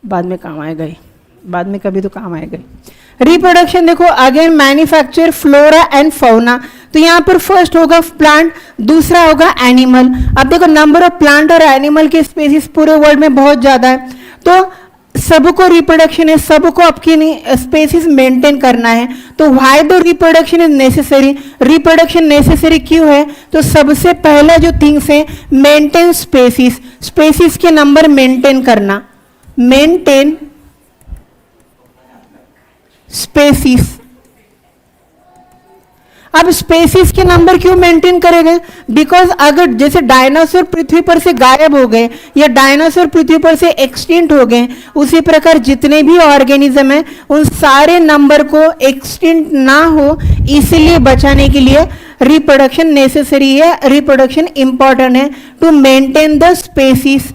बाद में काम आएगा ही, बाद में कभी तो काम आएगा ही। रिप्रोडक्शन देखो again manufacture flora and fauna, तो यहाँ पर फर्स्ट होगा प्लांट, दूसरा होगा एनिमल। अब देखो नंबर ऑफ प्लांट और एनिमल के स्पीसीज पूरे वर्ल्ड में बहुत ज्यादा है, तो सबको रिप्रोडक्शन है, सबको आपकी स्पेसीज मेंटेन करना है। तो why the reproduction is necessary, reproduction necessary क्यों है? तो सबसे पहला जो थिंग्स है मेंटेन स्पेसीज, स्पेसीज के नंबर मेंटेन करना, मेंटेन स्पेसीज। अब स्पेसीज के नंबर क्यों मेंटेन करेंगे? बिकॉज अगर जैसे डायनासोर पृथ्वी पर से गायब हो गए या डायनासोर पृथ्वी पर से एक्सटिंक्ट हो गए, उसी प्रकार जितने भी ऑर्गेनिज्म हैं उन सारे नंबर को एक्सटिंक्ट ना हो इसलिए बचाने के लिए रिप्रोडक्शन नेसेसरी है, रिप्रोडक्शन इंपॉर्टेंट है टू मेंटेन द स्पेसीज।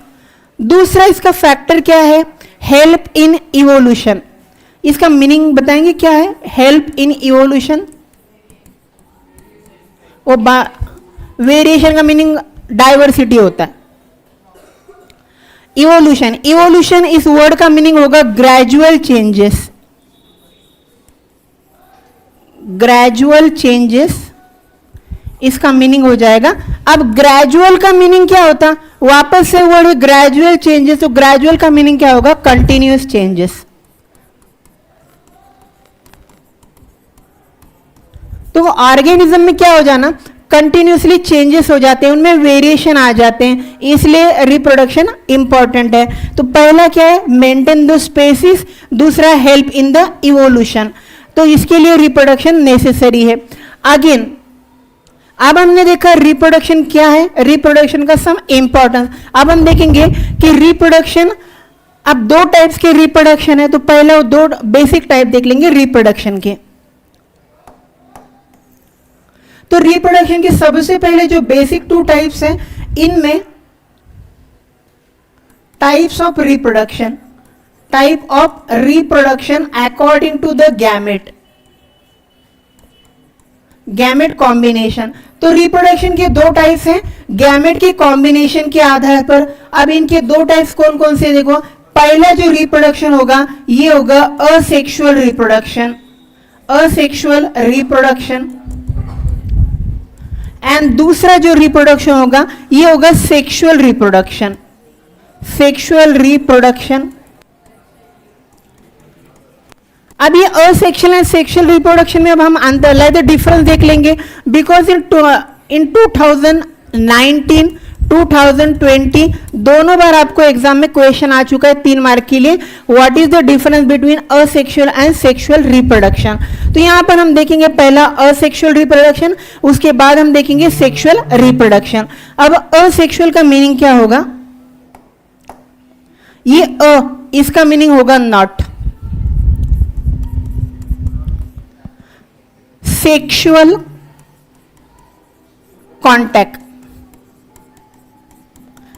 दूसरा इसका फैक्टर क्या है? Help in evolution. इसका मीनिंग बताएंगे क्या है हेल्प इन इवोल्यूशन? वो वेरिएशन का मीनिंग डाइवर्सिटी होता है। इवोल्यूशन, इवोल्यूशन इस वर्ड का मीनिंग होगा ग्रेजुअल चेंजेस, ग्रेजुअल चेंजेस इसका मीनिंग हो जाएगा। अब ग्रेजुअल का मीनिंग क्या होता? वापस से वर्ड ग्रेजुअल चेंजेस, तो ग्रेजुअल का मीनिंग क्या होगा? Continuous changes. तो ऑर्गेनिज्म में क्या हो जाना? कंटिन्यूसली चेंजेस हो जाते हैं, उनमें वेरिएशन आ जाते हैं, इसलिए रिप्रोडक्शन इंपॉर्टेंट है। तो पहला क्या है? मेंटेन द स्पेसीज, दूसरा हेल्प इन द इवोल्यूशन, तो इसके लिए रिप्रोडक्शन नेसेसरी है। अगेन अब हमने देखा रिप्रोडक्शन क्या है, रिप्रोडक्शन का सम इंपॉर्टेंस। अब हम देखेंगे कि रिप्रोडक्शन, अब दो टाइप्स के रिप्रोडक्शन है, तो पहले दो बेसिक टाइप देख लेंगे रिप्रोडक्शन के। तो रिप्रोडक्शन के सबसे पहले जो बेसिक टू टाइप्स हैं, इनमें types of reproduction, type of reproduction according to the gamete, gamete combination. तो रिप्रोडक्शन के दो टाइप्स हैं गैमेट के कॉम्बिनेशन के आधार पर। अब इनके दो टाइप्स कौन कौन से देखो, पहला जो रिप्रोडक्शन होगा ये होगा asexual reproduction, asexual reproduction, and दूसरा जो रिप्रोडक्शन होगा ये होगा सेक्सुअल रिप्रोडक्शन, सेक्सुअल रिप्रोडक्शन। अब ये असेक्सुअल एंड सेक्सुअल रिप्रोडक्शन में अब हम अंतर लाइक द डिफरेंस देख लेंगे, बिकॉज इन 2019 2020 दोनों बार आपको एग्जाम में क्वेश्चन आ चुका है 3 मार्क के लिए, what is the difference between asexual and sexual reproduction. तो यहां पर हम देखेंगे पहला असेक्सुअल रिप्रोडक्शन, उसके बाद हम देखेंगे सेक्सुअल रिप्रोडक्शन। अब असेक्सुअल का मीनिंग क्या होगा? ये इसका मीनिंग होगा not, sexual contact,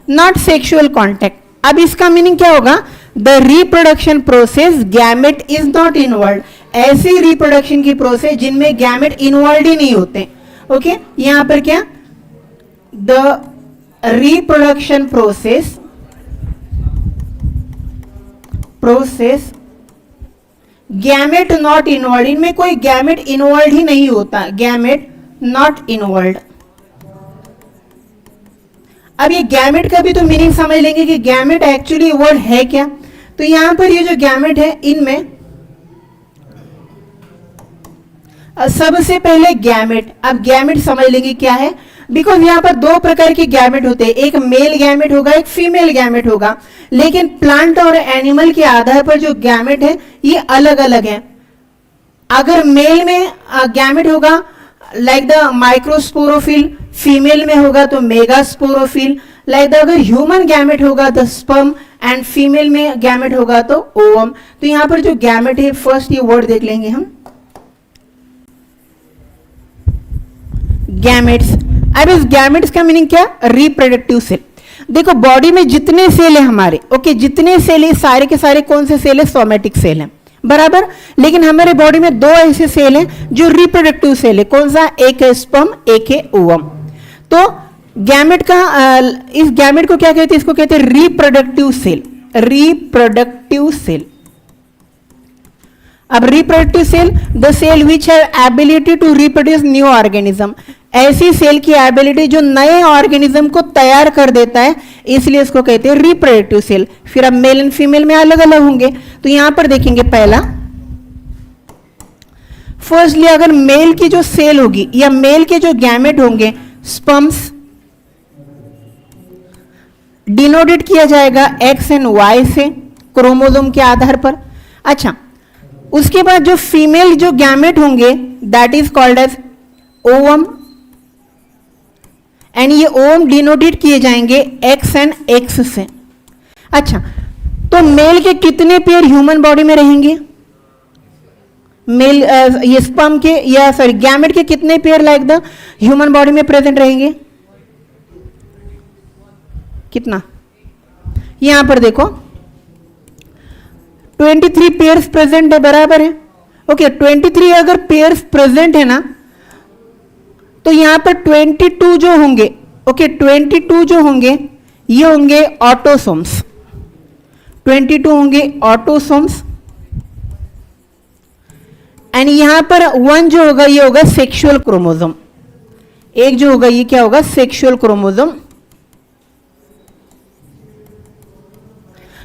not sexual contact. अब इसका मीनिंग क्या होगा? The reproduction process gamete is not involve, ऐसी रिप्रोडक्शन की प्रोसेस जिनमें गैमेट इन्वॉल्व ही नहीं होते। ओके, यहां पर क्या? The reproduction process gamete not involve, इनमें कोई गैमेट इन्वॉल्व ही नहीं होता, गैमेट नॉट इन्वॉल्व। अब ये गैमेट का भी तो मीनिंग समझ लेंगे कि गैमेट एक्चुअली वर्ड है क्या। तो यहां पर ये जो गैमेट है इनमें सबसे पहले गैमेट, अब गैमेट समझ लेंगे क्या है, बिकॉज यहां पर दो प्रकार के गैमेट होते हैं, एक मेल गैमेट होगा, एक फीमेल गैमेट होगा, लेकिन प्लांट और एनिमल के आधार पर जो गैमेट है ये अलग अलग है। अगर मेल में गैमेट होगा लाइक द माइक्रोस्पोरोफिल, फीमेल में होगा तो मेगास्पोरोफिल, लाइक द अगर ह्यूमन गैमेट होगा द स्पर्म, एंड फीमेल में गैमेट होगा तो ओवम। तो यहां पर जो गैमेट है फर्स्ट ये वर्ड देख लेंगे हम, गैमेट्स। अब इस गैमेट्स का मीनिंग क्या? Reproductive cell. देखो बॉडी में जितने सेल है हमारे, ओके, जितने सेल है सारे के सारे कौन से सेल है? सोमेटिक सेल है, बराबर। लेकिन हमारे बॉडी में दो ऐसे सेल हैं जो रिप्रोडक्टिव सेल है, कौन सा? एक है स्पर्म, एक है ओवम। तो गैमेट का इस गैमेट को क्या कहते हैं? इसको कहते हैं रिप्रोडक्टिव सेल, रिप्रोडक्टिव सेल. अब reproductive cell, the cell which have ability to reproduce new organism. ऐसी सेल की एबिलिटी जो नए ऑर्गेनिज्म को तैयार कर देता है, इसलिए इसको कहते हैं रिप्रोडक्टिव सेल. फिर अब मेल एंड फीमेल में अलग अलग होंगे. तो यहां पर देखेंगे पहला, फर्स्टली अगर मेल की जो सेल होगी या मेल के जो गैमेट होंगे, स्पर्म्स, डिनोटेड किया जाएगा एक्स एंड वाई से, क्रोमोसोम के आधार पर. अच्छा, उसके बाद जो फीमेल जो गैमेट होंगे, that is called as ovum, and ये ओवम डिनोटेड किए जाएंगे एक्स एंड एक्स से. अच्छा, तो मेल के कितने पेयर ह्यूमन बॉडी में रहेंगे? मेल ये स्पर्म के या सॉरी गैमेट के कितने pair like the human body में प्रेजेंट रहेंगे? कितना? यहां पर देखो 23 पेयर्स प्रेजेंट है, बराबर है. ओके, 23 अगर पेयर्स प्रेजेंट है ना, तो यहां पर 22 जो होंगे, ओके 22 जो होंगे ये होंगे ऑटोसोम्स. 22 होंगे ऑटोसोम्स, एंड यहां पर 1 जो होगा ये होगा सेक्सुअल क्रोमोसोम. एक जो होगा ये क्या होगा? Sexual chromosome.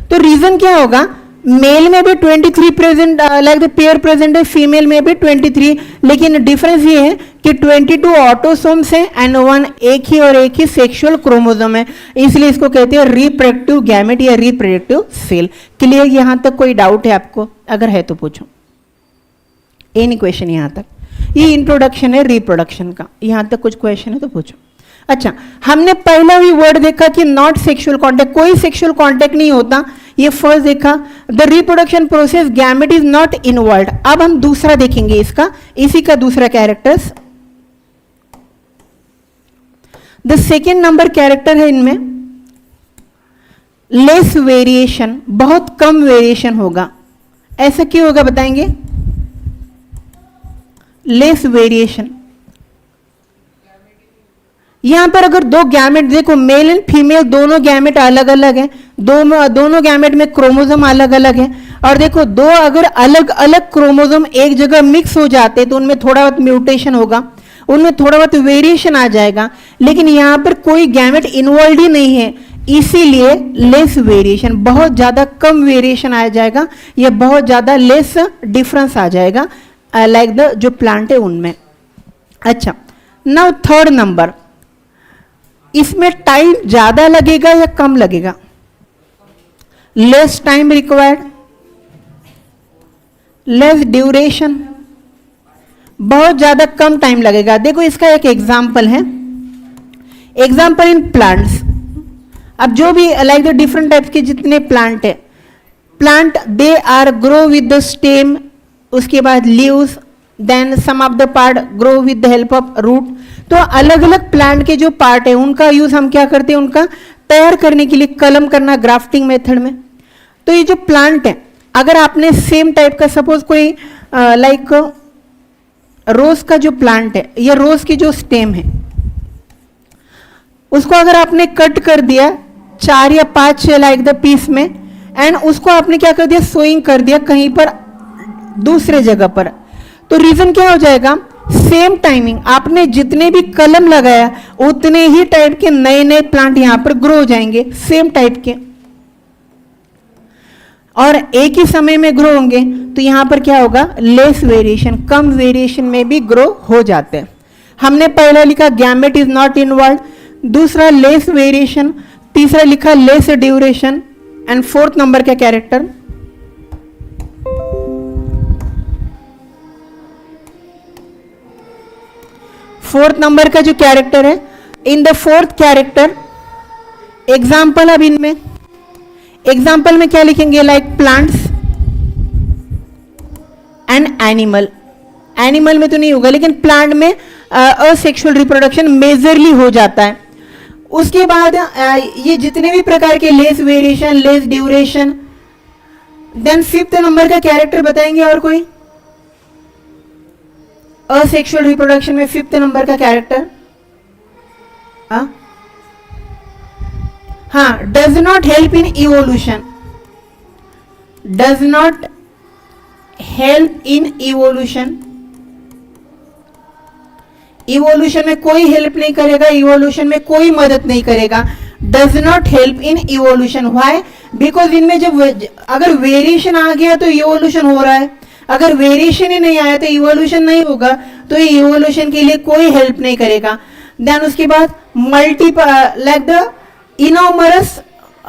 तो रीजन क्या होगा? मेल में भी 23 present like the pair present है, फीमेल में भी 23, लेकिन डिफरेंस ये है कि 22 ऑटोसोम्स है एंड 1 एक ही सेक्सुअल क्रोमोसोम है, इसलिए इसको कहते हैं रिप्रोडक्टिव गैमेट या रिप्रोडक्टिव सेल. क्लियर? यहां तक कोई डाउट है आपको? अगर है तो पूछो. एनी क्वेश्चन यहां तक? ये इंट्रोडक्शन है रिप्रोडक्शन का. यहां तक कुछ क्वेश्चन है तो पूछो. अच्छा, हमने पहला भी वर्ड देखा कि नॉट सेक्सुअल कांटेक्ट, कोई सेक्सुअल कांटेक्ट नहीं होता, ये फर्स्ट देखा. The reproduction process gamete is not involved. अब हम दूसरा देखेंगे इसका, इसी का दूसरा characters. The second number character है इनमें लेस वेरिएशन, बहुत कम वेरिएशन होगा. ऐसा क्यों होगा बताएंगे? लेस वेरिएशन, यहां पर अगर दो गैमेट देखो, मेल एंड फीमेल दोनों गैमेट अलग अलग हैं, दोनों गैमेट में क्रोमोसोम अलग अलग है, और देखो दो अगर अलग अलग क्रोमोसोम एक जगह मिक्स हो जाते तो उनमें थोड़ा बहुत म्यूटेशन होगा, उनमें थोड़ा बहुत वेरिएशन आ जाएगा. लेकिन यहां पर कोई गैमेट इन्वॉल्व ही नहीं है, इसीलिए लेस वेरिएशन, बहुत ज्यादा कम वेरिएशन आ जाएगा, या बहुत ज्यादा लेस डिफरेंस आ जाएगा लाइक द जो प्लांट है उनमें. अच्छा, नाउ थर्ड नंबर, इसमें टाइम ज्यादा लगेगा या कम लगेगा? Less time required, less duration, बहुत ज्यादा कम टाइम लगेगा. देखो इसका एक एग्जाम्पल है, एग्जाम्पल इन प्लांट्स. अब जो भी लाइक द डिफरेंट टाइप्स के जितने प्लांट है, plant they are grow with the stem, उसके बाद leaves, then some of the part grow with the help of root. तो अलग अलग प्लांट के जो पार्ट है उनका यूज हम क्या करते हैं? उनका तैयार करने के लिए कलम करना, ग्राफ्टिंग मेथड में. तो ये जो प्लांट है, अगर आपने सेम टाइप का सपोज कोई लाइक रोज का जो प्लांट है या रोज की जो स्टेम है, उसको अगर आपने कट कर दिया 4 या 5 लाइक द पीस में, एंड उसको आपने क्या कर दिया? सोइंग कर दिया कहीं पर दूसरे जगह पर, तो रीजन क्या हो जाएगा? सेम टाइमिंग, आपने जितने भी कलम लगाया उतने ही टाइप के नए नए प्लांट यहां पर ग्रो हो जाएंगे, सेम टाइप के, और एक ही समय में ग्रो होंगे. तो यहां पर क्या होगा? लेस वेरिएशन, कम वेरिएशन में भी ग्रो हो जाते हैं. हमने पहला लिखा गैमेट इज नॉट इन्वॉल्व, दूसरा लेस वेरिएशन, तीसरा लिखा less duration, and fourth number का कैरेक्टर फोर्थ नंबर का जो कैरेक्टर है, in the fourth character example. अब इनमें एग्जाम्पल में क्या लिखेंगे? Like plants and animal. Animal में तो नहीं होगा, लेकिन प्लांट में असेक्सुअल रिप्रोडक्शन मेजरली हो जाता है. उसके बाद ये जितने भी प्रकार के less variation, less duration, then fifth number का कैरेक्टर बताएंगे. और कोई असेक्सुअल रिप्रोडक्शन में फिफ्थ नंबर का कैरेक्टर? हाँ, does not help in evolution. Does not help in evolution, evolution में कोई हेल्प नहीं करेगा, इवोल्यूशन में कोई मदद नहीं करेगा. Does not help in evolution. Why? Because इनमें जब अगर वेरिएशन आ गया तो इवोल्यूशन हो रहा है, अगर वेरिएशन ही नहीं आया तो इवोल्यूशन नहीं होगा, तो ये इवोल्यूशन के लिए कोई हेल्प नहीं करेगा. देन उसके बाद लाइक द इनोमरस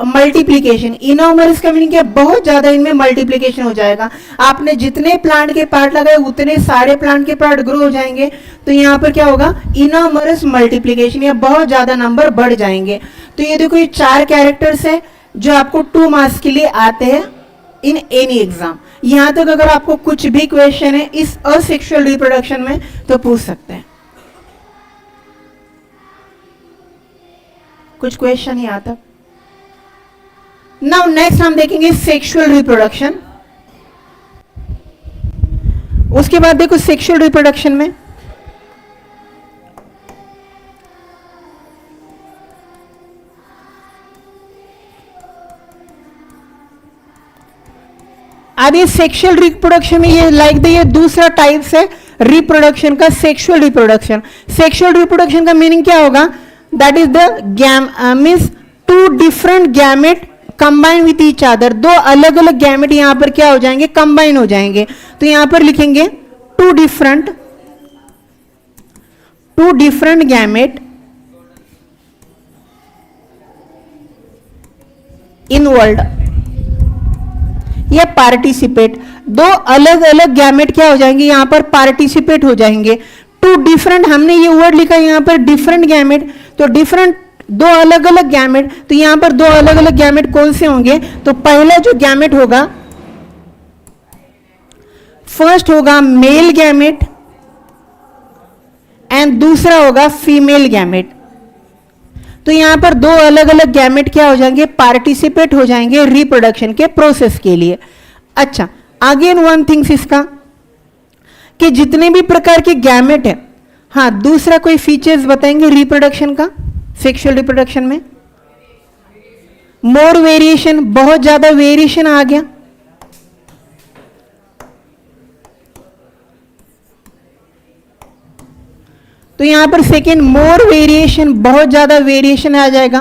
मल्टीप्लीकेशन. इनोमरस का मीनिंग क्या? बहुत ज्यादा इनमें मल्टीप्लीकेशन हो जाएगा. आपने जितने प्लांट के पार्ट लगाए उतने सारे प्लांट के पार्ट ग्रो हो जाएंगे. तो यहाँ पर क्या होगा? इनोमरस मल्टीप्लीकेशन, या बहुत ज्यादा नंबर बढ़ जाएंगे. तो ये देखो, ये 4 कैरेक्टर्स है जो आपको 2 मार्क्स के लिए आते हैं इन एनी एग्जाम. यहां तक अगर आपको कुछ भी क्वेश्चन है इस असेक्सुअल रिप्रोडक्शन में तो पूछ सकते हैं. कुछ क्वेश्चन यहाँ तक. नाउ नेक्स्ट हम देखेंगे सेक्सुअल रिप्रोडक्शन. उसके बाद देखो सेक्सुअल रिप्रोडक्शन में अब ये सेक्सुअल रिप्रोडक्शन में ये लाइक ये दूसरा टाइप्स है रिप्रोडक्शन का, सेक्सुअल रिप्रोडक्शन. सेक्सुअल रिप्रोडक्शन का मीनिंग क्या होगा? That is the means 2 different gamete combine with each other. 2 अलग अलग गैमेट यहां पर क्या हो जाएंगे? कंबाइन हो जाएंगे. तो यहां पर लिखेंगे 2 डिफरेंट गैमेट इन्वॉल्व या पार्टिसिपेट. 2 अलग अलग गैमेट क्या हो जाएंगे? यहां पर पार्टिसिपेट हो जाएंगे. 2 डिफरेंट, हमने ये वर्ड लिखा यहां पर डिफरेंट गैमेट, तो डिफरेंट 2 अलग अलग गैमेट. तो यहां पर 2 अलग अलग गैमेट कौन से होंगे? तो पहला जो गैमेट होगा, फर्स्ट होगा मेल गैमेट एंड दूसरा होगा फीमेल गैमेट. तो यहां पर 2 अलग अलग गैमेट क्या हो जाएंगे? पार्टिसिपेट हो जाएंगे रिप्रोडक्शन के प्रोसेस के लिए. अच्छा, अगेन वन थिंग्स इसका कि जितने भी प्रकार के गैमेट है, हाँ दूसरा कोई फीचर्स बताएंगे रिप्रोडक्शन का, सेक्सुअल रिप्रोडक्शन में? मोर वेरिएशन, बहुत ज्यादा वेरिएशन आ गया. तो यहां पर सेकेंड मोर वेरिएशन, बहुत ज्यादा वेरिएशन आ जाएगा.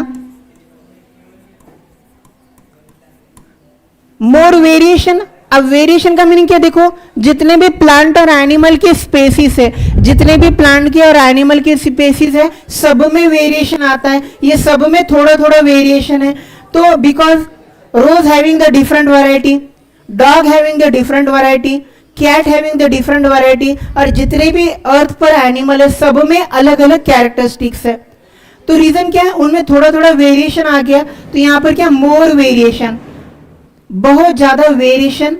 मोर वेरिएशन. अब वेरिएशन का मीनिंग क्या? देखो, जितने भी प्लांट और एनिमल के स्पेसीज है, जितने भी प्लांट के और एनिमल के स्पेसीज है, सब में वेरिएशन आता है. ये सब में थोड़ा थोड़ा वेरिएशन है. तो because rose having the different variety, dog having the different variety, cat having the different variety, और जितने भी अर्थ पर एनिमल है सब में अलग अलग कैरेक्टरिस्टिक्स है. तो रीजन क्या है? उनमें थोड़ा थोड़ा वेरिएशन आ गया. तो यहां पर क्या? मोर वेरिएशन, बहुत ज्यादा variation.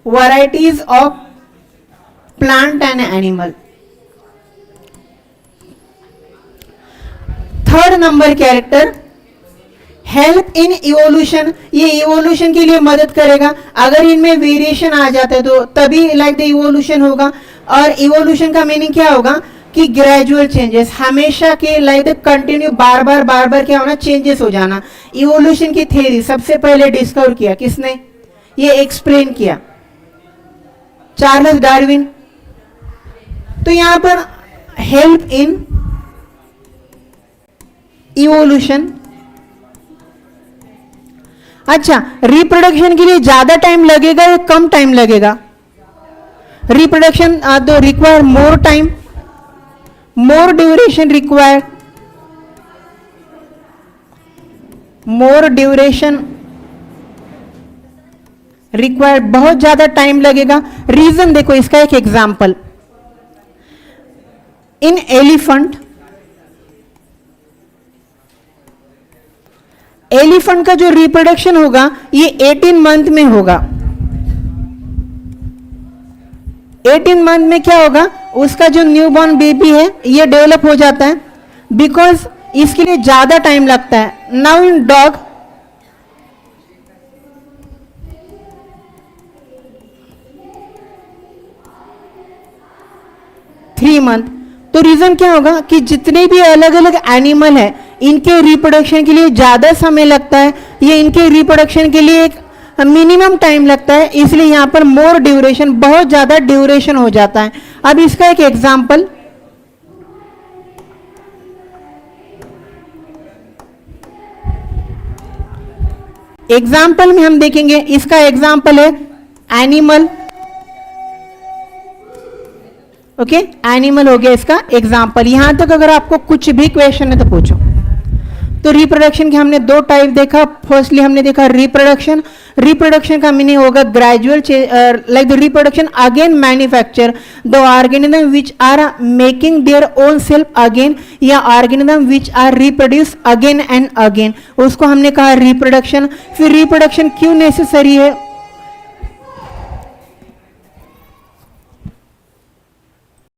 Varieties of plant and animal. Third number character help in evolution. ये इवोल्यूशन के लिए मदद करेगा. अगर इनमें वेरिएशन आ जाता है तो तभी लाइक द इवोल्यूशन होगा. और इवोल्यूशन का मीनिंग क्या होगा? कि ग्रेजुअल चेंजेस, हमेशा के लाइक द कंटिन्यू बार बार क्या होना? चेंजेस हो जाना. इवोल्यूशन की थ्योरी सबसे पहले डिस्कवर किया किसने? ये एक्सप्लेन किया चार्ल्स डार्विन. तो यहां पर हेल्प इन इवोल्यूशन. अच्छा, रिप्रोडक्शन के लिए ज्यादा टाइम लगेगा या कम टाइम लगेगा? रिप्रोडक्शन तो रिक्वायर मोर टाइम, मोर ड्यूरेशन रिक्वायर, मोर ड्यूरेशन रिक्वायर, बहुत ज्यादा टाइम लगेगा. रीजन देखो, इसका एक एग्जांपल, इन एलिफेंट, एलिफेंट का जो रिप्रोडक्शन होगा ये 18 मंथ में होगा. 18 मंथ में क्या होगा? उसका जो न्यूबॉर्न बेबी है ये डेवलप हो जाता है. बिकॉज इसके लिए ज्यादा टाइम लगता है. Now in dog, three month. तो रीजन क्या होगा कि जितने भी अलग अलग एनिमल है इनके रिप्रोडक्शन के लिए ज्यादा समय लगता है, ये इनके रिप्रोडक्शन के लिए एक मिनिमम टाइम लगता है, इसलिए यहां पर मोर ड्यूरेशन, बहुत ज्यादा ड्यूरेशन हो जाता है। अब इसका एक एग्जाम्पल, एग्जाम्पल में हम देखेंगे, इसका एग्जाम्पल है एनिमल। ओके, एनिमल हो गया इसका एग्जाम्पल। यहां तक अगर आपको कुछ भी क्वेश्चन है तो पूछो। तो रिप्रोडक्शन के हमने दो टाइप देखा। फर्स्टली हमने देखा रिप्रोडक्शन। रिप्रोडक्शन का मीनिंग होगा gradual, like the reproduction again manufacture the organism which are making their own self again, या organism which are reproduce again and again, उसको हमने कहा रिप्रोडक्शन। फिर रिप्रोडक्शन क्यों नेसेसरी है